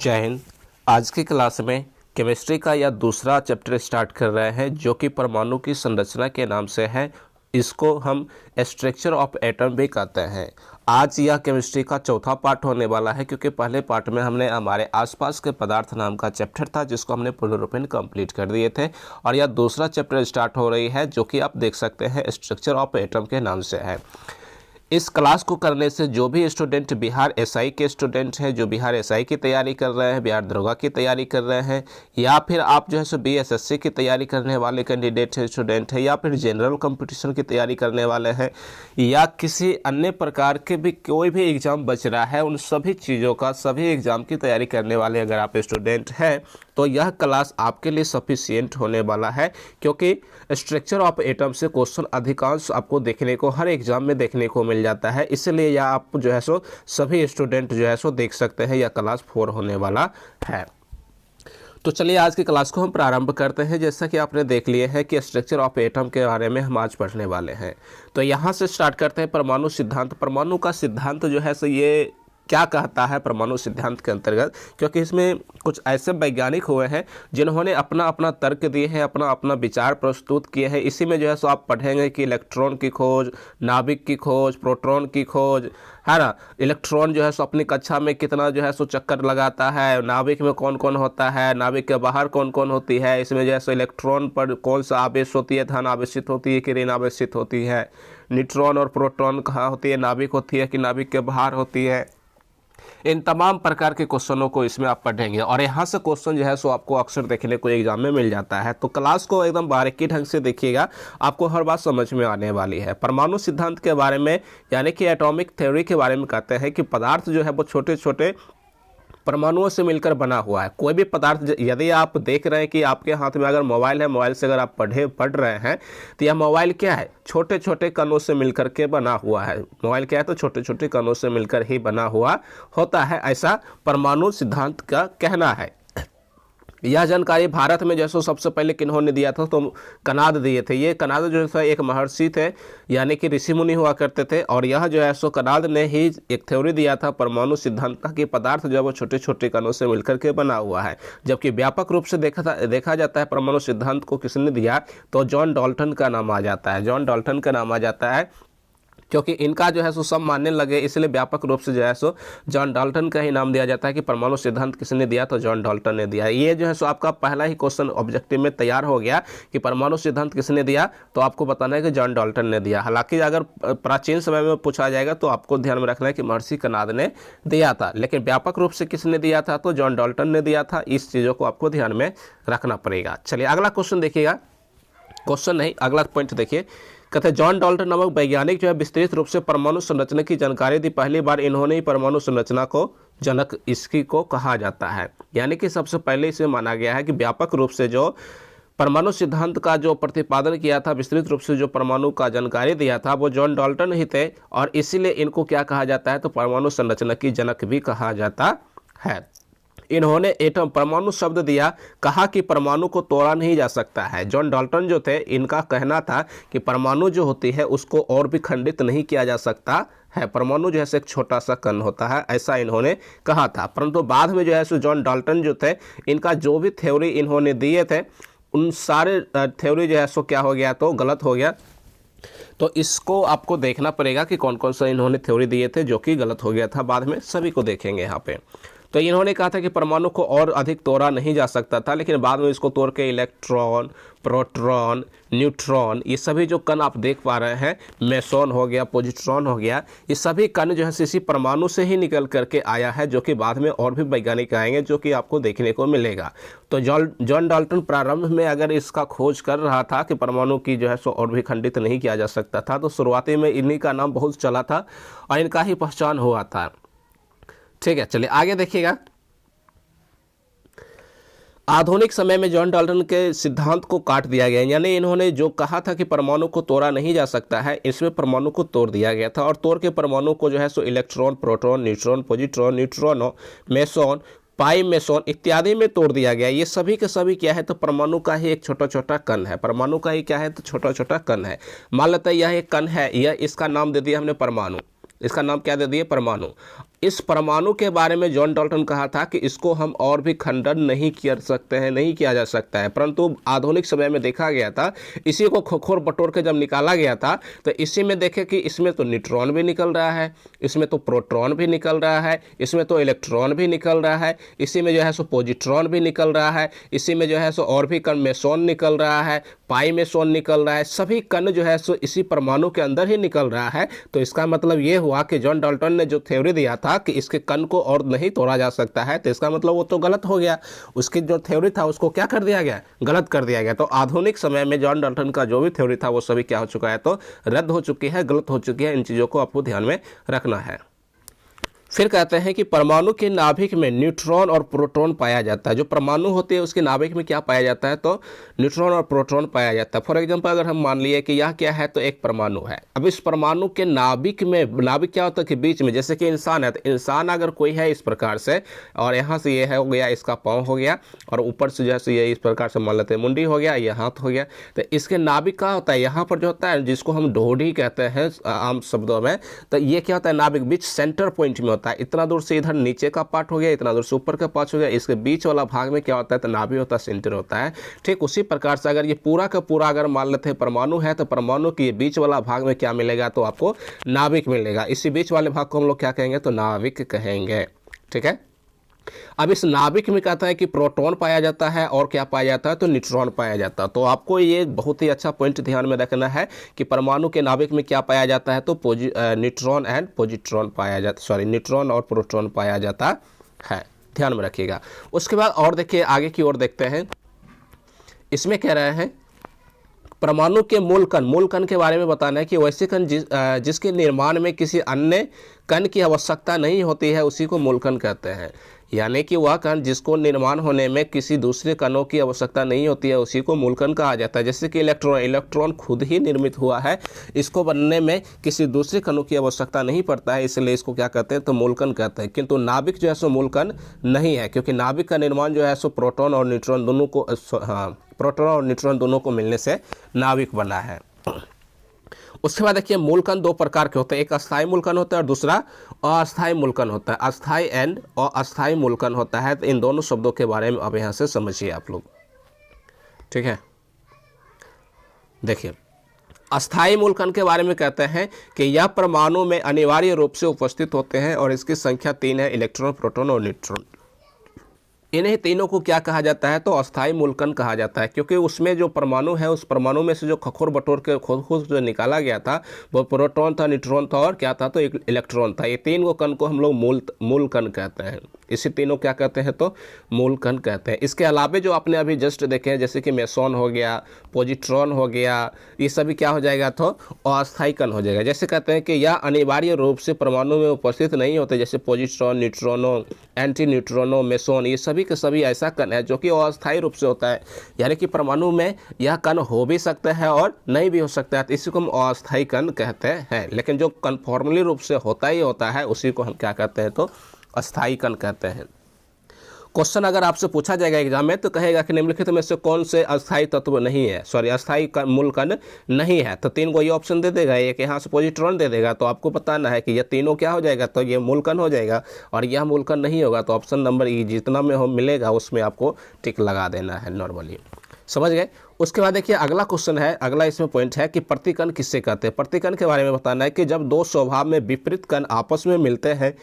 जय हिंद। आज की क्लास में केमिस्ट्री का यह दूसरा चैप्टर स्टार्ट कर रहे हैं जो कि परमाणु की संरचना के नाम से है। इसको हम स्ट्रक्चर ऑफ एटम भी कहते हैं। आज यह केमिस्ट्री का चौथा पार्ट होने वाला है क्योंकि पहले पार्ट में हमने हमारे आसपास के पदार्थ नाम का चैप्टर था जिसको हमने पूर्ण रूप में कंप्लीट कर दिए थे और यह दूसरा चैप्टर स्टार्ट हो रही है जो कि आप देख सकते हैं स्ट्रक्चर ऑफ एटम के नाम से है। इस क्लास को करने से जो भी स्टूडेंट बिहार एसआई के स्टूडेंट हैं, जो बिहार एसआई की तैयारी कर रहे हैं, बिहार दरोगा की तैयारी कर रहे हैं, या फिर आप जो है सो बीएसएससी की तैयारी करने वाले कैंडिडेट है, स्टूडेंट है, या फिर जनरल कंपटीशन की तैयारी करने वाले हैं, या किसी अन्य प्रकार के भी कोई भी एग्ज़ाम बच रहा है, उन सभी चीज़ों का सभी एग्ज़ाम की तैयारी करने वाले अगर आप स्टूडेंट हैं तो यह क्लास आपके लिए सफिशिएंट होने वाला है क्योंकि स्ट्रक्चर ऑफ एटम से क्वेश्चन अधिकांश आपको देखने को हर एग्जाम में देखने को मिल जाता है। इसलिए यह आप जो है सो सभी स्टूडेंट जो है सो देख सकते हैं। यह क्लास 4 होने वाला है। तो चलिए आज की क्लास को हम प्रारंभ करते हैं। जैसा कि आपने देख लिए है कि स्ट्रक्चर ऑफ एटम के बारे में हम आज पढ़ने वाले हैं। तो यहाँ से स्टार्ट करते हैं परमाणु सिद्धांत। परमाणु का सिद्धांत जो है सो ये क्या कहता है परमाणु सिद्धांत के अंतर्गत, क्योंकि इसमें कुछ ऐसे वैज्ञानिक हुए हैं जिन्होंने अपना अपना तर्क दिए हैं, अपना अपना विचार प्रस्तुत किए हैं। इसी में जो है सो आप पढ़ेंगे कि इलेक्ट्रॉन की खोज, नाभिक की खोज, प्रोटॉन की खोज, है ना। इलेक्ट्रॉन जो है सो अपनी कक्षा में कितना जो है सो चक्कर लगाता है, नाभिक में कौन कौन होता है, नाभिक के बाहर कौन कौन होती है, इसमें जो है सो इलेक्ट्रॉन पर कौन सा आवेश होती है, धन आवेशित होती है कि ऋण आवेशित होती है, न्यूट्रॉन और प्रोटॉन कहाँ होती है, नाभिक होती है कि नाभिक के बाहर होती है। इन तमाम प्रकार के क्वेश्चनों को इसमें आप पढ़ेंगे और यहाँ से क्वेश्चन जो है सो आपको अक्सर देखने को एग्जाम में मिल जाता है। तो क्लास को एकदम बारीकी ढंग से देखिएगा, आपको हर बात समझ में आने वाली है। परमाणु सिद्धांत के बारे में यानी कि एटॉमिक थ्योरी के बारे में कहते हैं कि पदार्थ जो है वो छोटे छोटे परमाणुओं से मिलकर बना हुआ है। कोई भी पदार्थ, यदि आप देख रहे हैं कि आपके हाथ में अगर मोबाइल है, मोबाइल से अगर आप पढ़ रहे हैं तो यह मोबाइल क्या है, छोटे छोटे कणों से मिलकर के बना हुआ है। मोबाइल क्या है तो छोटे छोटे कणों से मिलकर ही बना हुआ होता है, ऐसा परमाणु सिद्धांत का कहना है। यह जानकारी भारत में जैसो सबसे पहले किन्होंने दिया था तो कनाद दिए थे। ये कनाद जो है एक महर्षि थे यानी कि ऋषि मुनि हुआ करते थे और यह जो है सो कनाद ने ही एक थ्योरी दिया था परमाणु सिद्धांत का कि पदार्थ जो है वो छोटे छोटे कणों से मिलकर के बना हुआ है। जबकि व्यापक रूप से देखा जाता है परमाणु सिद्धांत को किसने दिया तो जॉन डाल्टन का नाम आ जाता है। जॉन डाल्टन का नाम आ जाता है क्योंकि इनका जो है सो सब मानने लगे, इसलिए व्यापक रूप से जो है सो जॉन डाल्टन का ही नाम दिया जाता है कि परमाणु सिद्धांत किसने दिया तो जॉन डाल्टन ने दिया। ये जो है सो आपका पहला ही क्वेश्चन ऑब्जेक्टिव में तैयार हो गया कि परमाणु सिद्धांत किसने दिया, तो आपको बताना है कि जॉन डाल्टन ने दिया। हालांकि अगर प्राचीन समय में पूछा जाएगा तो आपको ध्यान में रखना है कि महर्षि कनाद ने दिया था, लेकिन व्यापक रूप से किसने दिया था तो जॉन डाल्टन ने दिया था। इस चीज़ों को आपको ध्यान में रखना पड़ेगा। चलिए अगला क्वेश्चन देखिएगा, क्वेश्चन नहीं अगला पॉइंट देखिए। कहते हैं जॉन डाल्टन नामक वैज्ञानिक जो है विस्तृत रूप से परमाणु संरचना की जानकारी दी। पहली बार इन्होंने ही परमाणु संरचना को जनक इसकी को कहा जाता है, यानी कि सबसे पहले इसे माना गया है कि व्यापक रूप से जो परमाणु सिद्धांत का जो प्रतिपादन किया था, विस्तृत रूप से जो परमाणु का जानकारी दिया था वो जॉन डाल्टन ही थे और इसीलिए इनको क्या कहा जाता है तो परमाणु संरचना की जनक भी कहा जाता है। इन्होंने एटम परमाणु शब्द दिया, कहा कि परमाणु को तोड़ा नहीं जा सकता है। जॉन डाल्टन जो थे इनका कहना था कि परमाणु जो होती है उसको और भी खंडित नहीं किया जा सकता है, परमाणु जो है एक छोटा सा कण होता है, ऐसा इन्होंने कहा था। परंतु बाद में जो है सो जॉन डाल्टन जो थे इनका जो भी थ्योरी इन्होंने दिए थे उन सारे थ्योरी जो है सो क्या हो गया तो गलत हो गया। तो इसको आपको देखना पड़ेगा कि कौन कौन सा इन्होंने थ्योरी दिए थे जो कि गलत हो गया था, बाद में सभी को देखेंगे यहाँ पे। तो इन्होंने कहा था कि परमाणु को और अधिक तोड़ा नहीं जा सकता था, लेकिन बाद में इसको तोड़ के इलेक्ट्रॉन, प्रोटॉन, न्यूट्रॉन, ये सभी जो कण आप देख पा रहे हैं, मेसॉन हो गया, पॉजिट्रॉन हो गया, ये सभी कण जो है इसी परमाणु से ही निकल करके आया है, जो कि बाद में और भी वैज्ञानिक आएंगे जो कि आपको देखने को मिलेगा। तो जॉन डाल्टन प्रारंभ में अगर इसका खोज कर रहा था कि परमाणु की जो है सो और भी खंडित नहीं किया जा सकता था, तो शुरुआती में इन्हीं का नाम बहुत चला था और इनका ही पहचान हुआ था। ठीक है, चलिए आगे देखिएगा। आधुनिक समय में जॉन डाल्टन के सिद्धांत को काट दिया गया, यानी इन्होंने जो कहा था कि परमाणु को तोड़ा नहीं जा सकता है, इसमें परमाणु को तोड़ दिया गया था और तोड़ के परमाणु को जो है सो इलेक्ट्रॉन, प्रोटॉन, न्यूट्रॉन, पॉजिट्रॉन, न्यूट्रॉनो, मेसॉन, पाई मेसॉन इत्यादि में तोड़ दिया गया। ये सभी के सभी क्या है तो परमाणु का ही एक छोटा छोटा कण है, परमाणु का ही क्या है तो छोटा छोटा कण है। मान लेते हैं यह एक कण है, यह इसका नाम दे दिया हमने परमाणु, इसका नाम क्या दे दिए परमाणु। इस परमाणु के बारे में जॉन डाल्टन कहा था कि इसको हम और भी खंडन नहीं कर सकते हैं, नहीं किया जा सकता है, परंतु आधुनिक समय में देखा गया था, इसी को खोखोर बटोर के जब निकाला गया था तो इसी में देखे कि इसमें तो न्यूट्रॉन भी निकल रहा है, इसमें तो प्रोटॉन भी निकल रहा है, इसमें तो इलेक्ट्रॉन भी निकल रहा है, इसी में जो है सो पॉजिट्रॉन भी निकल रहा है, इसी में जो है सो और भी कण मेसोन निकल रहा है, पाई मेसोन निकल रहा है, सभी कण जो है सो इसी परमाणु के अंदर ही निकल रहा है। तो इसका मतलब ये हुआ कि जॉन डाल्टन ने जो थ्योरी दिया था कि इसके कण को और नहीं तोड़ा जा सकता है, तो इसका मतलब वो तो गलत हो गया, उसकी जो थ्योरी था उसको क्या कर दिया गया, गलत कर दिया गया। तो आधुनिक समय में जॉन डाल्टन का जो भी थ्योरी था वो सभी क्या हो चुका है, तो रद्द हो चुकी है, गलत हो चुकी है। इन चीज़ों को आपको ध्यान में रखना है। फिर कहते हैं कि परमाणु के नाभिक में न्यूट्रॉन और प्रोटॉन पाया जाता है। जो परमाणु होते हैं उसके नाभिक में क्या पाया जाता है, तो न्यूट्रॉन और प्रोटॉन पाया जाता है। फॉर एग्जांपल अगर हम मान लिए कि यह क्या है, तो एक परमाणु है। अब इस परमाणु के नाभिक में, नाभिक क्या होता है कि बीच में, जैसे कि इंसान है, तो इंसान अगर कोई है इस प्रकार से, और यहाँ से ये हो गया इसका पाँव हो गया, और ऊपर से जैसे ये इस प्रकार से मान लेते हैं मुंडी हो गया, ये हाथ हो गया, तो इसके नाभिक क्या होता है, यहाँ पर जो होता है जिसको हम ढोढ़ी कहते हैं आम शब्दों में, तो ये क्या होता है, नाभिक बीच सेंटर पॉइंट में होता है। इतना दूर से इधर नीचे का पार्ट हो गया, इतना दूर से ऊपर का पार्ट हो गया, इसके बीच वाला भाग में क्या होता है, तो नाभि होता है, सेंटर होता है। ठीक उसी प्रकार से अगर ये पूरा का पूरा अगर मान लेते हैं परमाणु है, तो परमाणु के बीच वाला भाग में क्या मिलेगा, तो आपको नाभिक मिलेगा। इसी बीच वाले भाग को हम लोग क्या कहेंगे, तो नाभिक कहेंगे। ठीक है। अब इस नाभिक में कहता है कि प्रोटॉन पाया जाता है और क्या पाया जाता है, तो न्यूट्रॉन पाया जाता है। तो आपको ये बहुत ही अच्छा पॉइंट ध्यान में रखना है कि परमाणु के नाभिक में क्या पाया जाता है, तो न्यूट्रॉन एंड पॉजिट्रॉन पाया जाता, सॉरी न्यूट्रॉन और प्रोटॉन पाया जाता है, ध्यान में रखिएगा। उसके बाद और देखिए आगे की ओर देखते हैं, इसमें कह रहे हैं परमाणु के मूल कण के बारे में बताना है कि वैसे कण जिसके निर्माण में किसी अन्य कण की आवश्यकता नहीं होती है उसी को मूल कण कहते हैं। यानी कि वह कण जिसको निर्माण होने में किसी दूसरे कणों की आवश्यकता नहीं होती है उसी को मूल कण कहा जाता है। जैसे कि इलेक्ट्रॉन खुद ही निर्मित हुआ है, इसको बनने में किसी दूसरे कणों की आवश्यकता नहीं पड़ता है, इसलिए इसको क्या कहते हैं, तो मूल कण कहते हैं। किंतु नाभिक जो है सो मूल कण नहीं है, क्योंकि नाभिक का निर्माण जो है सो प्रोटॉन और न्यूट्रॉन दोनों को, प्रोटॉन और न्यूट्रॉन दोनों को मिलने से नाभिक बना है। उसके बाद देखिए मूल कण दो प्रकार के होते हैं, एक अस्थायी मूल कण होता है और दूसरा अस्थायी मूल कण होता है। अस्थायी एंड अस्थायी मूल कण होता है, तो इन दोनों शब्दों के बारे में अब यहाँ से समझिए आप लोग। ठीक है, देखिए अस्थायी मूल कण के बारे में कहते हैं कि यह परमाणु में अनिवार्य रूप से उपस्थित होते हैं और इसकी संख्या 3 है, इलेक्ट्रॉन, प्रोटॉन और न्यूट्रॉन। इन्हीं तीनों को क्या कहा जाता है, तो अस्थायी मूल कण कहा जाता है, क्योंकि उसमें जो परमाणु है उस परमाणु में से जो खखोर बटोर के खुद जो निकाला गया था वो प्रोटॉन था, न्यूट्रॉन था और क्या था, तो एक इलेक्ट्रॉन था। ये तीन को कण को हम लोग मूल कण कहते हैं। इसी तीनों क्या कहते हैं, तो मूल कण कहते हैं। इसके अलावा जो आपने अभी जस्ट देखे हैं, जैसे कि मेसोन हो गया, पॉजिट्रॉन हो गया, ये सभी क्या हो जाएगा, तो अस्थायी कण हो जाएगा। जैसे कहते हैं कि यह अनिवार्य रूप से परमाणु में उपस्थित नहीं होते, जैसे पॉजिट्रॉन, न्यूट्रॉनो, एंटी न्यूट्रॉनो, मेसोन, ये सभी के सभी ऐसा कण है जो कि अस्थायी रूप से होता है। यानी कि परमाणु में यह कण हो भी सकते हैं और नहीं भी हो सकता है, तो इसी को हम अस्थायी कण कहते हैं। लेकिन जो कन्फॉर्मली रूप से होता ही होता है उसी को हम क्या कहते हैं, तो अस्थायी कण कहते हैं। क्वेश्चन अगर आपसे पूछा जाएगा एग्जाम में तो कहेगा कि निम्नलिखित में से कौन से अस्थायी तत्व नहीं है, सॉरी अस्थायी मूल कण नहीं है, तो 3 को ये ऑप्शन दे देगा, एक यहाँ से पॉजिट्रॉन दे देगा। तो आपको बताना है कि ये तीनों क्या हो जाएगा, तो ये मूल कण हो जाएगा और यह मूल कण नहीं होगा। तो ऑप्शन नंबर ई जितना में हो मिलेगा उसमें आपको टिक लगा देना है नॉर्मली, समझ गए। उसके बाद देखिए अगला क्वेश्चन है, अगला इसमें पॉइंट है कि प्रतिकण किससे कहते हैं। प्रतिकण के बारे में बताना है कि जब दो स्वभाव में विपरीत कण आपस में मिलते हैं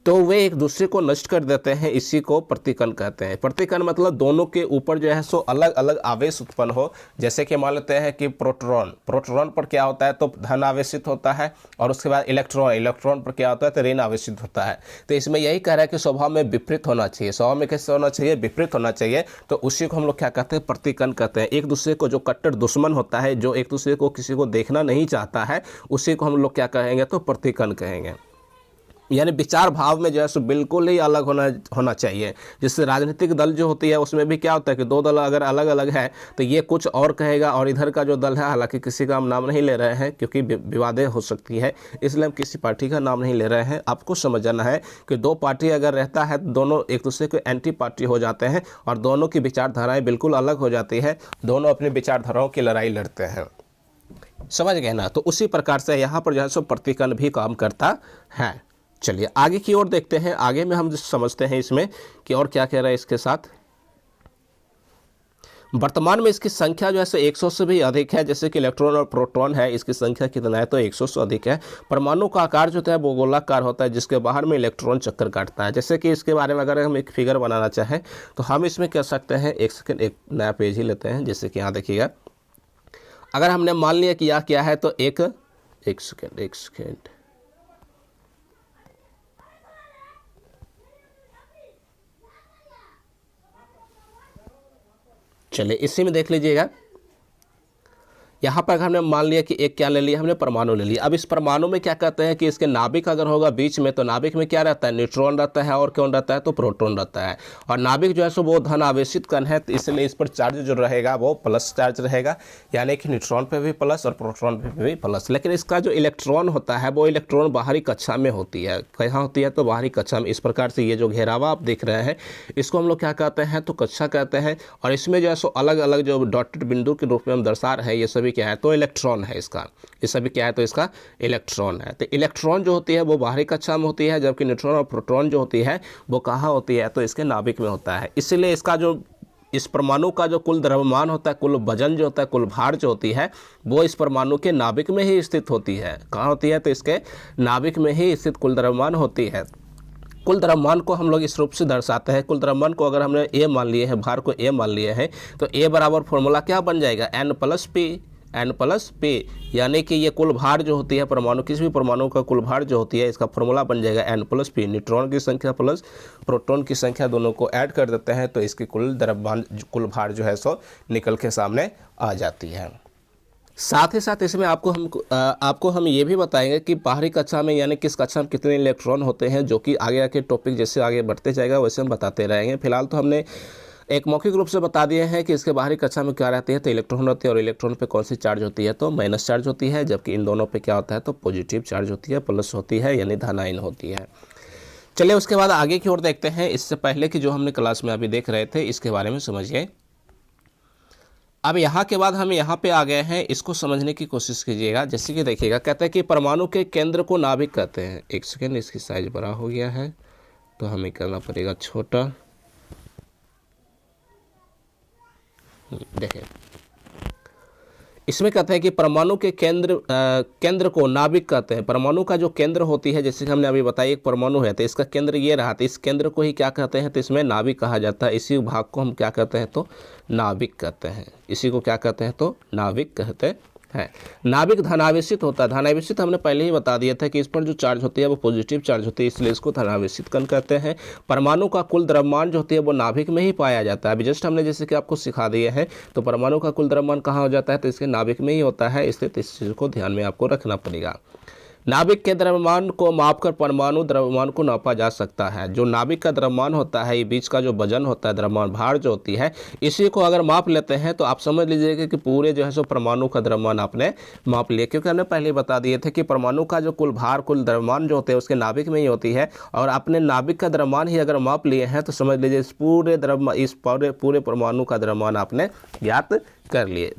तो वे एक दूसरे को नष्ट कर देते हैं, इसी को प्रतिकण कहते हैं। प्रतिकण मतलब दोनों के ऊपर जो है सो अलग अलग आवेश उत्पन्न हो। जैसे कि मान लेते हैं कि प्रोटॉन पर क्या होता है, तो धन आवेशित होता है, और उसके बाद इलेक्ट्रॉन पर क्या होता है, तो ऋण आवेशित होता है। तो इसमें यही कह रहा है कि स्वभाव में विपरीत होना चाहिए। स्वभाव में कैसे होना चाहिए, विपरीत होना चाहिए। तो उसी को हम लोग क्या कहते हैं, प्रतिकण कहते हैं। एक दूसरे को जो कट्टर दुश्मन होता है, जो एक दूसरे को किसी को देखना नहीं चाहता है, उसी को हम लोग क्या कहेंगे, तो प्रतिकण कहेंगे। यानी विचार भाव में जो है सो बिल्कुल ही अलग होना चाहिए। जिससे राजनीतिक दल जो होती है उसमें भी क्या होता है कि दो दल अगर अलग अलग है तो ये कुछ और कहेगा और इधर का जो दल है, हालांकि किसी का हम नाम नहीं ले रहे हैं क्योंकि विवादें हो सकती है, इसलिए हम किसी पार्टी का नाम नहीं ले रहे हैं। आपको समझ जाना है कि दो पार्टी अगर रहता है तो दोनों एक दूसरे के एंटी पार्टी हो जाते हैं और दोनों की विचारधाराएँ बिल्कुल अलग हो जाती है, दोनों अपनी विचारधाराओं की लड़ाई लड़ते हैं, समझ गए ना। तो उसी प्रकार से यहाँ पर जो है सो प्रतिकण भी काम करता है। चलिए आगे की ओर देखते हैं, आगे में हम समझते हैं इसमें कि और क्या कह रहा है इसके साथ। वर्तमान में इसकी संख्या जो है सो 100 से भी अधिक है, जैसे कि इलेक्ट्रॉन और प्रोटॉन है, इसकी संख्या कितना है तो 100 से अधिक है। परमाणु का आकार जो होता है वो गोलाकार होता है, जिसके बाहर में इलेक्ट्रॉन चक्कर काटता है। जैसे कि इसके बारे में अगर हम एक फिगर बनाना चाहें तो हम इसमें कर सकते हैं, एक सेकेंड एक नया पेज ही लेते हैं। जैसे कि यहाँ देखिएगा, अगर हमने मान लिया कि यह क्या है तो एक सेकेंड चलिए इसी में देख लीजिएगा। यहाँ पर हमने मान लिया कि एक क्या ले लिया, हमने परमाणु ले लिया। अब इस परमाणु में क्या कहते हैं कि इसके नाभिक अगर होगा बीच में, तो नाभिक में क्या रहता है, न्यूट्रॉन रहता है और कौन रहता है तो प्रोटॉन रहता है। और नाभिक जो है सो वो धन आवेशित कण है, तो इसलिए इस पर चार्ज जो रहेगा वो प्लस चार्ज रहेगा, यानी कि न्यूट्रॉन पे भी प्लस और प्रोटॉन पे भी प्लस। लेकिन इसका जो इलेक्ट्रॉन होता है वो इलेक्ट्रॉन बाहरी कक्षा में होती है। कहाँ होती है तो बाहरी कक्षा में। इस प्रकार से ये जो घेरावा आप देख रहे हैं इसको हम लोग क्या कहते हैं तो कक्षा कहते हैं। और इसमें जो है सो अलग अलग जो डॉटेड बिंदु के रूप में हम दर्शा रहे हैं, ये सभी क्या है तो इलेक्ट्रॉन है इसका। ये सभी क्या है तो इसका इलेक्ट्रॉन है। तो इलेक्ट्रॉन जो होती है वो बाहरी कक्षा में होती है, जबकि न्यूट्रॉन और प्रोटॉन जो होती है वो कहाँ होती है तो इसके नाभिक में होता है। इसलिए इसका जो इस परमाणु का जो कुल द्रव्यमान होता है, कुल वजन जो होता है, कुल भार जो होती है वो इस परमाणु के नाभिक में ही स्थित होती है। कहाँ होती है तो इसके नाभिक में ही स्थित कुल द्रव्यमान होती है। कुल द्रव्यमान को हम लोग इस रूप से दर्शाते हैं। कुल द्रव्यमान को अगर हमने ए मान लिए हैं, भार को ए मान लिए हैं, तो ए बराबर फॉर्मूला क्या बन जाएगा n प्लस पी, यानी कि ये कुल भार जो होती है परमाणु, किसी भी परमाणु का कुल भार जो होती है इसका फॉर्मूला बन जाएगा n प्लस पी। न्यूट्रॉन की संख्या प्लस प्रोटॉन की संख्या दोनों को ऐड कर देते हैं तो इसकी कुल द्रव्यमान कुल भार जो है सो निकल के सामने आ जाती है। साथ ही साथ इसमें आपको हम ये भी बताएंगे कि बाहरी कक्षा में यानी किस कक्षा में कितने इलेक्ट्रॉन होते हैं, जो कि आगे आगे टॉपिक जैसे आगे बढ़ते जाएगा वैसे हम बताते रहेंगे। फिलहाल तो हमने एक मौखिक रूप से बता दिए हैं कि इसके बाहरी कक्षा में क्या रहती है तो इलेक्ट्रॉन होती है, और इलेक्ट्रॉन पे कौन सी चार्ज होती है तो माइनस चार्ज होती है, जबकि इन दोनों पे क्या होता है तो पॉजिटिव चार्ज होती है, प्लस होती है यानी धनायन होती है। चलिए उसके बाद आगे की ओर देखते हैं। इससे पहले की जो हमने क्लास में अभी देख रहे थे इसके बारे में समझिए। अब यहाँ के बाद हम यहाँ पे आ गए हैं, इसको समझने की कोशिश कीजिएगा। जैसे कि देखिएगा, कहते हैं कि परमाणु के केंद्र को नाभिक कहते हैं। एक सेकेंड, इसकी साइज बड़ा हो गया है तो हमें करना पड़ेगा छोटा। देखिए इसमें कहते हैं कि परमाणु के केंद्र को नाभिक कहते हैं। परमाणु का जो केंद्र होती है, जैसे कि हमने अभी बताया एक परमाणु है तो इसका केंद्र ये रहा, तो इस केंद्र को ही क्या कहते हैं तो इसमें नाभिक कहा जाता है। इसी भाग को हम क्या कहते हैं तो नाभिक कहते हैं। इसी को क्या कहते हैं तो नाभिक कहते है। नाभिक धनावेशित होता है। धनावेशित हमने पहले ही बता दिया था कि इस पर जो चार्ज होती है वो पॉजिटिव चार्ज होती है, इसलिए इसको धनावेशित कण कहते हैं। परमाणु का कुल द्रव्यमान जो होती है वो नाभिक में ही पाया जाता है। अभी जस्ट हमने जैसे कि आपको सिखा दिए हैं, तो परमाणु का कुल द्रव्यमान कहाँ हो जाता है तो इसके नाभिक में ही होता है, इसलिए इस चीज़ को ध्यान में आपको रखना पड़ेगा। नाभिक के द्रव्यमान को मापकर परमाणु द्रव्यमान को नापा जा सकता है। जो नाभिक का द्रव्यमान होता है, ये बीच का जो वजन होता है, द्रव्यमान भार जो होती है, इसी को अगर माप लेते हैं तो आप समझ लीजिएगा कि पूरे जो है सो परमाणु का द्रव्यमान आपने माप लिया। क्योंकि हमने पहले बता दिए थे कि परमाणु का जो कुल भार कुल द्रव्यमान जो होते हैं उसके नाभिक में ही होती है, और आपने नाभिक का द्रव्यमान ही अगर माप लिए हैं तो समझ लीजिए इस पूरे परमाणु का द्रव्यमान आपने ज्ञात कर लिए।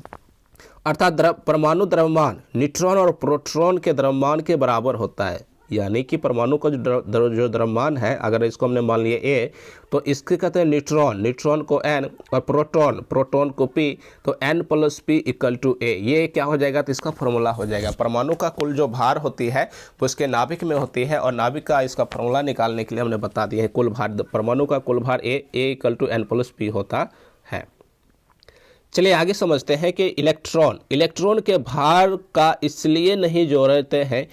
अर्थात परमाणु द्रव्यमान न्यूट्रॉन और प्रोटॉन के द्रव्यमान के बराबर होता है। यानी कि परमाणु का जो द्रव्यमान है, अगर इसको हमने मान लिया ए, तो इसके कहते हैं न्यूट्रॉन को n और प्रोटॉन को p, तो n plus P equal to A. ये क्या हो जाएगा तो इसका फॉर्मूला हो जाएगा। परमाणु का कुल जो भार होती है वो इसके नाभिक में होती है, और नाभिक का इसका फॉर्मूला निकालने के लिए हमने बता दिया है कुल भार, परमाणु का कुल भार A equal to n plus P होता है। चलिए आगे समझते हैं कि इलेक्ट्रॉन के भार का इसलिए नहीं जोड़ते हैं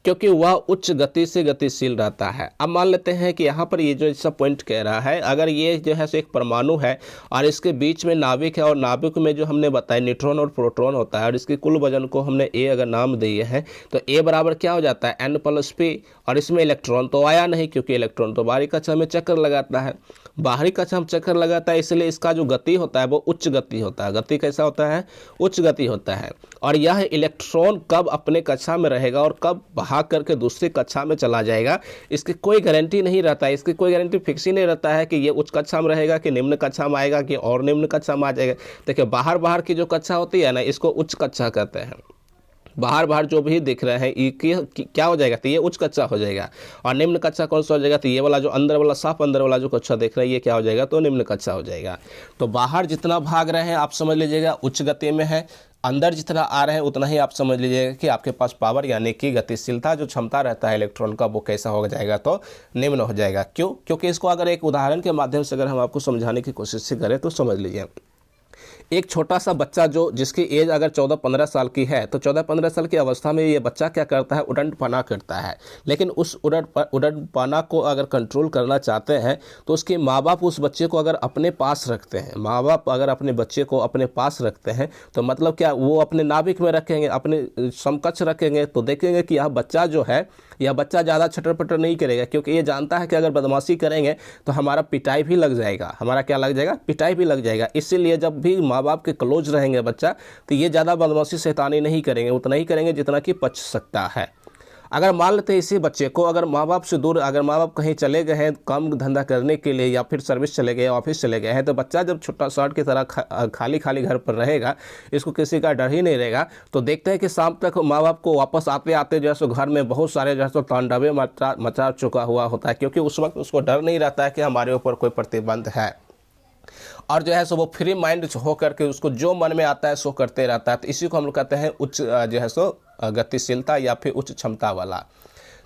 क्योंकि वह उच्च गति से गतिशील रहता है। अब मान लेते हैं कि यहाँ पर ये जो ऐसा पॉइंट कह रहा है, अगर ये जो है एक परमाणु है और इसके बीच में नाभिक है, और नाभिक में जो हमने बताया न्यूट्रॉन और प्रोटॉन होता है, और इसके कुल वजन को हमने ए अगर नाम दिए हैं तो ए बराबर क्या हो जाता है n प्लस पी। और इसमें इलेक्ट्रॉन तो आया नहीं, क्योंकि इलेक्ट्रॉन तो बाहरी कक्षा में चक्कर लगाता है, बाहरी कक्षा में चक्कर लगाता है, इसलिए इसका जो गति होता है वो उच्च गति होता है। गति कैसा होता है, उच्च गति होता है। और यह इलेक्ट्रॉन कब अपने कक्षा में रहेगा और कब भाग करके दूसरी कक्षा में चला जाएगा, इसकी कोई गारंटी नहीं रहता है। इसकी कोई गारंटी फिक्स ही नहीं रहता है कि ये उच्च कक्षा में रहेगा कि निम्न कक्षा में आएगा कि और निम्न कक्षा में आ जाएगा। देखिए बाहर की जो कक्षा होती है ना, इसको उच्च कक्षा कहते हैं। बाहर बाहर जो भी दिख रहे हैं ये क्या हो जाएगा, तो ये उच्च कक्षा हो जाएगा। और निम्न कक्षा कौन सा हो जाएगा, तो ये वाला जो अंदर वाला साफ अंदर वाला जो कक्षा देख रहे हैं ये क्या हो जाएगा, तो निम्न कक्षा हो जाएगा। तो बाहर जितना भाग रहे हैं आप समझ लीजिएगा उच्च गति में है, अंदर जितना आ रहे हैं उतना ही आप समझ लीजिएगा कि आपके पास पावर यानी कि गतिशीलता जो क्षमता रहता है इलेक्ट्रॉन का वो कैसा हो जाएगा, तो निम्न हो जाएगा। क्यों, क्योंकि इसको अगर एक उदाहरण के माध्यम से अगर हम आपको समझाने की कोशिश करें तो समझ लीजिए, एक छोटा सा बच्चा जो जिसकी एज अगर 14-15 साल की है, तो 14-15 साल की अवस्था में ये बच्चा क्या करता है, उड़नपना करता है। लेकिन उस उड़नपना को अगर कंट्रोल करना चाहते हैं तो उसके माँ बाप उस बच्चे को अगर अपने पास रखते हैं, माँ बाप अगर अपने बच्चे को अपने पास रखते हैं तो मतलब क्या, वो अपने नाभिक में रखेंगे, अपने समकक्ष रखेंगे, तो देखेंगे कि यह बच्चा जो है, यह बच्चा ज़्यादा छटर पटर नहीं करेगा, क्योंकि ये जानता है कि अगर बदमाशी करेंगे तो हमारा पिटाई भी लग जाएगा, हमारा क्या लग जाएगा, पिटाई भी लग जाएगा। इसीलिए जब भी माँ बाप के क्लोज रहेंगे बच्चा, तो ये ज़्यादा बदमाशी शैतानी नहीं करेंगे, उतना ही करेंगे जितना कि पच सकता है। अगर मान लेते हैं इसी बच्चे को अगर माँ बाप से दूर, अगर माँ बाप कहीं चले गए हैं काम धंधा करने के लिए या फिर सर्विस चले गए, ऑफिस चले गए हैं, तो बच्चा जब छोटा शर्ट की तरह खाली खाली घर पर रहेगा, इसको किसी का डर ही नहीं रहेगा। तो देखते हैं कि शाम तक माँ बाप को वापस आते आते जो है सो घर में बहुत सारे जो है सो तांडवे मचा चुका हुआ होता है, क्योंकि उस वक्त उसको डर नहीं रहता है कि हमारे ऊपर कोई प्रतिबंध है, और जो है सो वो फ्री माइंड हो करके उसको जो मन में आता है सो करते रहता है। तो इसी को हम लोग कहते हैं उच्च जो है सो गतिशीलता या फिर उच्च क्षमता वाला।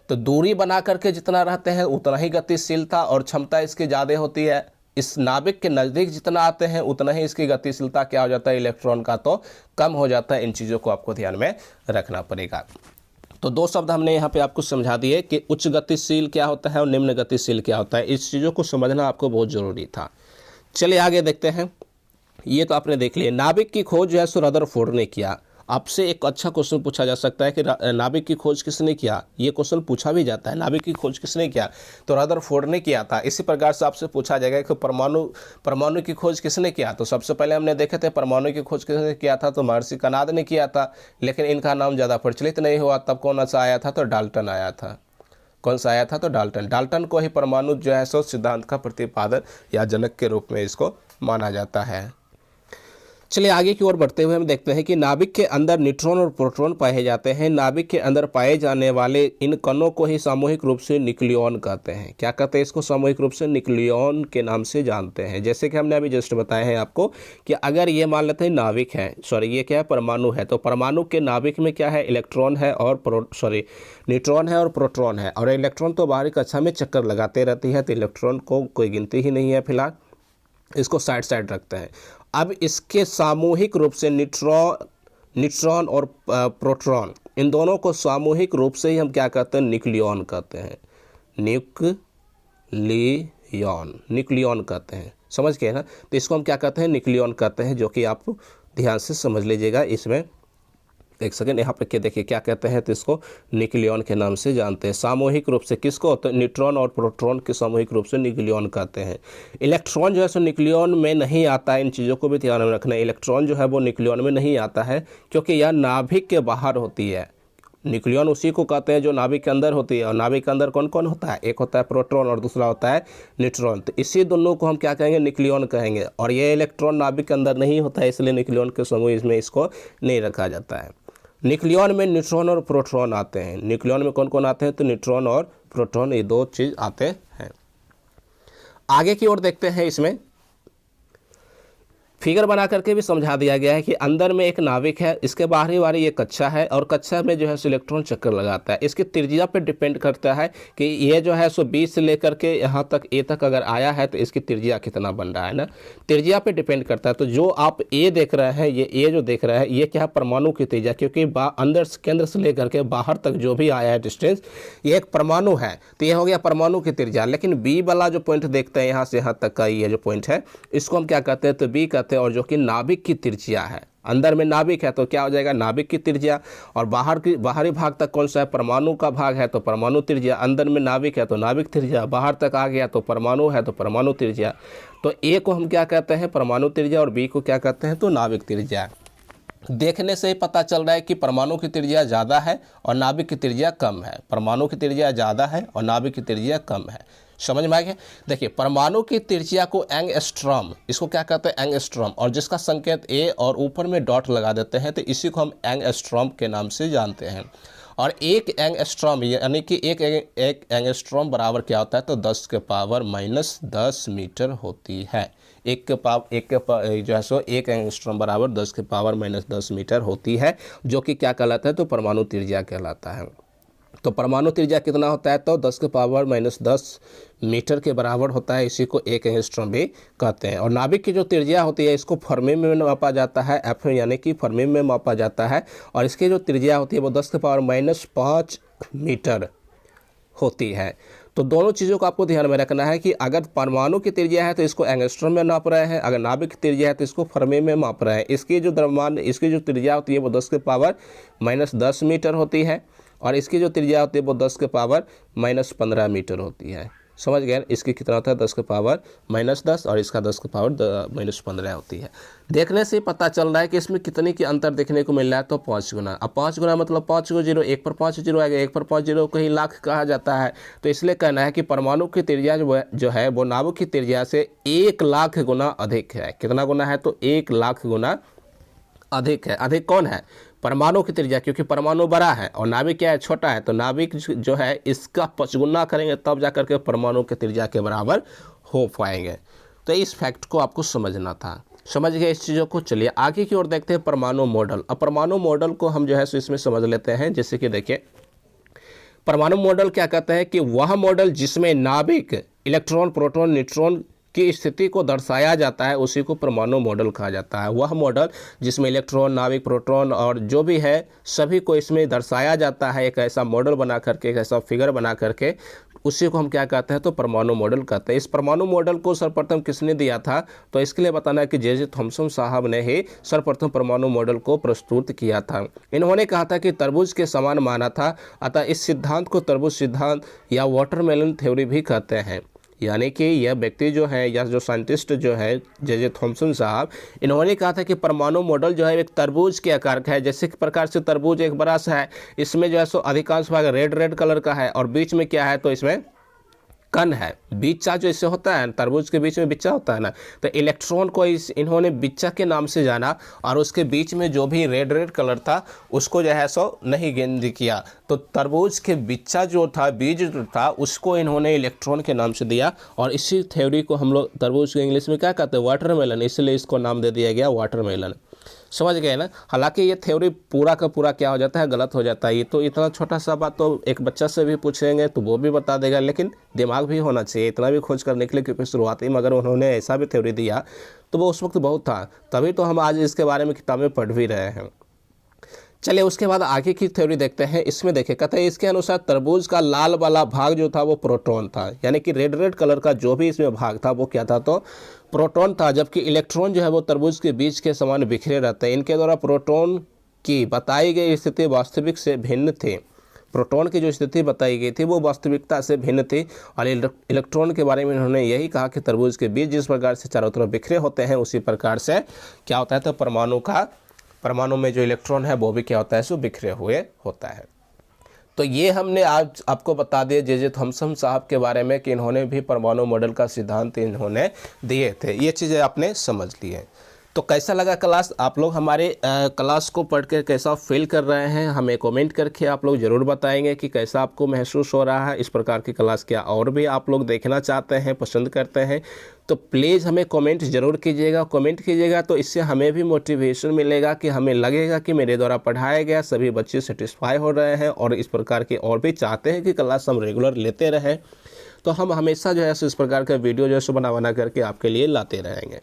तो दूरी बना करके जितना रहते हैं उतना ही गतिशीलता और क्षमता इसकी ज़्यादा होती है। इस नाभिक के नज़दीक जितना आते हैं उतना ही इसकी गतिशीलता क्या हो जाता है, इलेक्ट्रॉन का तो कम हो जाता है। इन चीज़ों को आपको ध्यान में रखना पड़ेगा। तो दो शब्द हमने यहाँ पे आपको समझा दिए कि उच्च गतिशील क्या होता है और निम्न गतिशील क्या होता है। इस चीज़ों को समझना आपको बहुत ज़रूरी था। चलिए आगे देखते हैं। ये तो आपने देख लिया, नाभिक की खोज जो है सो रदरफोर्ड ने किया। आपसे एक अच्छा क्वेश्चन पूछा जा सकता है कि नाभिक की खोज किसने किया, ये क्वेश्चन पूछा भी जाता है, नाभिक की खोज किसने किया, तो रदरफोर्ड ने किया था। इसी प्रकार से आपसे पूछा जाएगा कि परमाणु की खोज किसने किया, तो सबसे पहले हमने देखे थे परमाणु की खोज किसने किया था, तो महर्षि कणाद ने किया था। लेकिन इनका नाम ज़्यादा प्रचलित नहीं हुआ, तब कौन सा आया था, तो डाल्टन आया था। कौन सा आया था, तो डाल्टन को ही परमाणु जो है सो सिद्धांत का प्रतिपादन या जनक के रूप में इसको माना जाता है। चलिए आगे की ओर बढ़ते हुए हम देखते हैं कि नाभिक के अंदर न्यूट्रॉन और प्रोटॉन पाए जाते हैं। नाभिक के अंदर पाए जाने वाले इन कणों को ही सामूहिक रूप से न्यूक्लियॉन कहते हैं। क्या कहते हैं इसको, सामूहिक रूप से न्यूक्लियॉन के नाम से जानते हैं। जैसे कि हमने अभी जस्ट बताया है आपको कि अगर ये मान लेते हैं नाभिक है, ये क्या है, परमाणु है, तो परमाणु के नाभिक में क्या है, इलेक्ट्रॉन है और न्यूट्रॉन है और प्रोटॉन है। और इलेक्ट्रॉन तो बाहरी कक्षा में चक्कर लगाते रहती है, तो इलेक्ट्रॉन को कोई गिनती ही नहीं है फिलहाल, इसको साइड रखते हैं। अब इसके सामूहिक रूप से न्यूट्रॉन और प्रोटॉन, इन दोनों को सामूहिक रूप से ही हम क्या कहते हैं, न्यूक्लियॉन कहते हैं। न्यूक्लियॉन कहते हैं, समझ गए ना। तो इसको हम क्या कहते हैं, न्यूक्लियॉन कहते हैं, जो कि आप ध्यान से समझ लीजिएगा। इसमें एक सेकेंड यहाँ पे क्या देखिए क्या कहते हैं, तो इसको न्यूक्लियॉन के नाम से जानते हैं। सामूहिक रूप से किसको, तो न्यूट्रॉन और प्रोटॉन के सामूहिक रूप से न्यूक्लियॉन कहते हैं। इलेक्ट्रॉन जो है सो न्यूक्लियॉन में नहीं आता है, इन चीज़ों को भी ध्यान में रखना है। इलेक्ट्रॉन जो है वो न्यूक्लियॉन में नहीं आता है, क्योंकि यह नाभिक के बाहर होती है। न्यूक्लियॉन उसी को कहते हैं जो नाभिक के अंदर होती है, और नाभिक के अंदर कौन कौन होता है, एक होता है प्रोटॉन और दूसरा होता है न्यूट्रॉन। तो इसी दोनों को हम क्या कहेंगे, न्यूक्लियॉन कहेंगे। और ये इलेक्ट्रॉन नाभिक के अंदर नहीं होता है, इसलिए न्यूक्लियॉन के समूह इसमें इसको नहीं रखा जाता है। न्यूक्लियॉन में न्यूट्रॉन और प्रोटॉन आते हैं। न्यूक्लियॉन में कौन कौन आते हैं, तो न्यूट्रॉन और प्रोटॉन, ये दो चीज़ आते हैं। आगे की ओर देखते हैं, इसमें फिगर बना करके भी समझा दिया गया है कि अंदर में एक नाभिक है, इसके बाहरी वाली ये कक्षा है, और कक्षा में जो है सो इलेक्ट्रॉन चक्कर लगाता है। इसकी त्रिज्या पे डिपेंड करता है कि ये जो है सो 20 से लेकर के यहाँ तक ए तक अगर आया है तो इसकी त्रिज्या कितना बन रहा है ना, त्रिज्या पे डिपेंड करता है। तो जो आप ए देख रहे हैं, ये ए जो देख रहे हैं, ये क्या है, परमाणु की त्रिज्या, क्योंकि अंदर केंद्र से लेकर के बाहर तक जो भी आया है डिस्टेंस, ये एक परमाणु है, तो ये हो गया परमाणु की त्रिज्या। लेकिन बी वाला जो पॉइंट देखते हैं यहाँ से यहाँ तक का, ये जो पॉइंट है, इसको हम क्या कहते हैं, तो बी कहते हैं। और जो कि नाभिक की त्रिज्या है, अंदर में नाभिक है तो क्या हो जाएगा, नाभिक की त्रिज्या। और बाहरी भाग तक कौन सा है, परमाणु का भाग है, तो परमाणु त्रिज्या। अंदर में नाभिक है तो नाभिक त्रिज्या, बाहर तक आ गया तो परमाणु है तो परमाणु त्रिज्या। तो ए को हम क्या कहते हैं, परमाणु त्रिज्या, और बी को क्या कहते हैं, तो नाभिक त्रिज्या। देखने से ही पता चल रहा है कि परमाणु की त्रिज्या ज़्यादा है और नाभिक की त्रिज्या कम है। परमाणु की त्रिज्या ज़्यादा है और नाभिक की त्रिज्या कम है। समझ में आ गया। देखिए परमाणु की त्रिज्या को एंगस्ट्रॉम, इसको क्या कहते हैं एंगस्ट्रॉम, और जिसका संकेत ए और ऊपर में डॉट लगा देते हैं तो इसी को हम एंगस्ट्रॉम के नाम से जानते हैं। और एक एंगस्ट्रॉम यानी कि एक एंगस्ट्रॉम बराबर क्या होता है तो 10 के पावर -10 मीटर होती है। जो है सो एक एंगस्ट्रॉम बराबर 10 के पावर -10 मीटर होती है, जो कि क्या कहलाता है तो परमाणु त्रिज्या कहलाता है। तो परमाणु त्रिज्या कितना होता है तो 10 के पावर -10 मीटर के बराबर होता है, इसी को एक एंगस्ट्रॉम भी कहते हैं। और नाभिक की जो त्रिज्या होती है इसको फर्मी में मापा जाता है, एफ यानी कि फर्मी में मापा जाता है, और इसकी जो त्रिज्या होती है वो 10 के पावर -5 मीटर होती है। तो दोनों चीज़ों को आपको ध्यान में रखना है कि अगर परमाणु की त्रिज्या है तो इसको एंगस्ट्रॉम में नाप रहे हैं, अगर नाभिक की त्रिज्या है तो इसको फर्मी में माप रहे हैं। इसकी जो द्रव्यमान इसकी जो त्रिज्या होती है वो 10 के पावर -10 मीटर होती है, और इसकी जो त्रिज्या होती है वो 10 के पावर -15 मीटर होती है। समझ गए, इसकी कितना होता है 10 के पावर -10 और इसका 10 के पावर -15 होती है। देखने से पता चल रहा है कि इसमें कितने की अंतर देखने को मिल रहा है तो 5 गुना। अब 5 गुना मतलब 5 को जीरो, 1 पर 5 जीरो आएगा, 1 पर 5 जीरो को ही लाख कहा जाता है। तो इसलिए कहना है कि परमाणु की त्रिज्या जो है वो नाभिक की त्रिज्या से 1 लाख गुना अधिक है। कितना गुना है तो 1 लाख गुना अधिक है। अधिक कौन है परमाणु की त्रिज्या, क्योंकि परमाणु बड़ा है और नाभिक क्या है छोटा है, तो नाभिक जो है इसका 5 गुना करेंगे तब जा करके परमाणु की त्रिज्या के बराबर हो पाएंगे। तो इस फैक्ट को आपको समझना था। समझ गए इस चीज़ों को। चलिए आगे की ओर देखते हैं परमाणु मॉडल। अब परमाणु मॉडल को हम जो है सो इसमें समझ लेते हैं। जैसे कि देखिए परमाणु मॉडल क्या कहते हैं कि वह मॉडल जिसमें नाभिक, इलेक्ट्रॉन, प्रोटॉन, न्यूट्रॉन की स्थिति को दर्शाया जाता है उसी को परमाणु मॉडल कहा जाता है। वह मॉडल जिसमें इलेक्ट्रॉन, नाभिक, प्रोटॉन और जो भी है सभी को इसमें दर्शाया जाता है, एक ऐसा मॉडल बना करके, एक ऐसा फिगर बना करके, उसी को हम क्या कहते हैं तो परमाणु मॉडल कहते हैं। इस परमाणु मॉडल को सर्वप्रथम किसने दिया था तो इसके लिए बताना है कि जे थॉमसन साहब ने ही सर्वप्रथम परमाणु मॉडल को प्रस्तुत किया था। इन्होंने कहा था कि तरबूज के समान माना था, अतः इस सिद्धांत को तरबूज सिद्धांत या वाटरमेलन थ्योरी भी कहते हैं। यानी कि यह व्यक्ति जो है या जो साइंटिस्ट जो है जे थॉमसन साहब, इन्होंने कहा था कि परमाणु मॉडल जो है एक तरबूज के आकार का है। जैसे प्रकार से तरबूज एक बड़ा सा है, इसमें जो है सो अधिकांश भाग रेड कलर का है और बीच में क्या है तो इसमें कण है। बिच्चा जो इससे होता है, तरबूज के बीच में बिच्चा होता है ना, तो इलेक्ट्रॉन को इन्होंने बिच्चा के नाम से जाना और उसके बीच में जो भी रेड कलर था उसको जो है सो नहीं गिनती किया। तो तरबूज के बिच्चा जो था, बीज जो था, उसको इन्होंने इलेक्ट्रॉन के नाम से दिया और इसी थ्योरी को हम लोग तरबूज के इंग्लिश में क्या कहते हैं वाटरमेलन, इसलिए इसको नाम दे दिया गया वाटरमेलन। समझ गए ना। हालांकि ये थ्योरी पूरा का पूरा क्या हो जाता है गलत हो जाता है। ये तो इतना छोटा सा बात तो एक बच्चा से भी पूछेंगे तो वो भी बता देगा, लेकिन दिमाग भी होना चाहिए इतना भी खोज करने के लिए, क्योंकि शुरुआती में अगर उन्होंने ऐसा भी थ्योरी दिया तो वो उस वक्त बहुत था, तभी तो हम आज इसके बारे में किताबें पढ़ भी रहे हैं। चलिए उसके बाद आगे की थ्योरी देखते हैं। इसमें देखिए कहते हैं इसके अनुसार तरबूज का लाल वाला भाग जो था वो प्रोटॉन था, यानी कि रेड कलर का जो भी इसमें भाग था वो क्या था तो प्रोटॉन था, जबकि इलेक्ट्रॉन जो है वो तरबूज के बीज के समान बिखरे रहते हैं। इनके द्वारा प्रोटॉन की बताई गई स्थिति वास्तविक से भिन्न थी। प्रोटॉन की जो स्थिति बताई गई थी वो वास्तविकता से भिन्न थी और इलेक्ट्रॉन के बारे में उन्होंने यही कहा कि तरबूज के बीज जिस प्रकार से चारों तरफ बिखरे होते हैं उसी प्रकार से क्या होता है तो परमाणु में जो इलेक्ट्रॉन है वो भी क्या होता है सो बिखरे हुए होता है। तो ये हमने आज आपको बता दिया जे थॉमसन साहब के बारे में कि इन्होंने भी परमाणु मॉडल का सिद्धांत इन्होंने दिए थे। ये चीज़ें आपने समझ ली हैं। तो कैसा लगा क्लास, आप लोग हमारे क्लास को पढ़ कर कैसा फील कर रहे हैं हमें कमेंट करके आप लोग ज़रूर बताएंगे कि कैसा आपको महसूस हो रहा है। इस प्रकार की क्लास क्या और भी आप लोग देखना चाहते हैं, पसंद करते हैं तो प्लीज़ हमें कमेंट ज़रूर कीजिएगा। कमेंट कीजिएगा तो इससे हमें भी मोटिवेशन मिलेगा कि हमें लगेगा कि मेरे द्वारा पढ़ाया गया सभी बच्चे सेटिस्फाई हो रहे हैं और इस प्रकार के और भी चाहते हैं कि क्लास हम रेगुलर लेते रहें। तो हम हमेशा जो है इस प्रकार का वीडियो जो है बना करके आपके लिए लाते रहेंगे।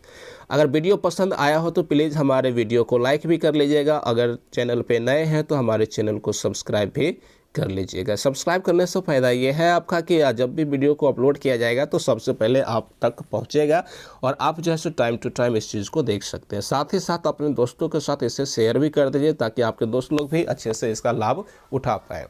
अगर वीडियो पसंद आया हो तो प्लीज़ हमारे वीडियो को लाइक भी कर लीजिएगा। अगर चैनल पे नए हैं तो हमारे चैनल को सब्सक्राइब भी कर लीजिएगा। सब्सक्राइब करने से फ़ायदा ये है आपका कि जब भी वीडियो को अपलोड किया जाएगा तो सबसे पहले आप तक पहुंचेगा और आप जो है सो टाइम टू टाइम इस चीज़ को देख सकते हैं। साथ ही साथ अपने दोस्तों के साथ इसे शेयर भी कर दीजिए ताकि आपके दोस्त लोग भी अच्छे से इसका लाभ उठा पाएँ।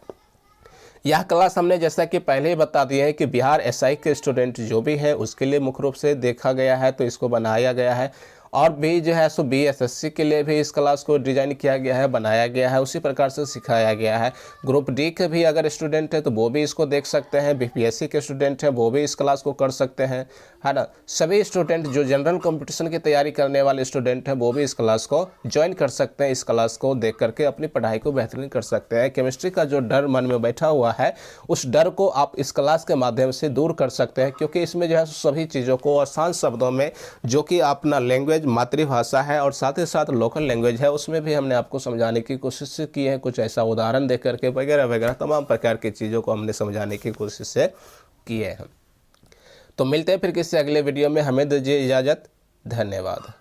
यह क्लास हमने जैसा कि पहले ही बता दिया है कि बिहार एसआई के स्टूडेंट जो भी है उसके लिए मुख्य रूप से देखा गया है, तो इसको बनाया गया है और भी जो है सो BSSC के लिए भी इस क्लास को डिज़ाइन किया गया है, बनाया गया है, उसी प्रकार से सिखाया गया है। ग्रुप डी के भी अगर स्टूडेंट है तो वो भी इसको देख सकते हैं, BPSC के स्टूडेंट हैं वो भी इस क्लास को कर सकते हैं, है ना। सभी स्टूडेंट जो जनरल कंपटीशन की तैयारी करने वाले स्टूडेंट हैं वो भी इस क्लास को ज्वाइन कर सकते हैं। इस क्लास को देख करके अपनी पढ़ाई को बेहतरीन कर सकते हैं। केमिस्ट्री का जो डर मन में बैठा हुआ है उस डर को आप इस क्लास के माध्यम से दूर कर सकते हैं, क्योंकि इसमें जो है सभी चीज़ों को आसान शब्दों में, जो कि अपना लैंग्वेज मातृभाषा है और साथ ही साथ लोकल लैंग्वेज है, उसमें भी हमने आपको समझाने की कोशिश की है। कुछ ऐसा उदाहरण दे करके वगैरह वगैरह तमाम प्रकार की चीज़ों को हमने समझाने की कोशिश की है। तो मिलते हैं फिर किसी अगले वीडियो में, हमें दीजिए इजाज़त। धन्यवाद।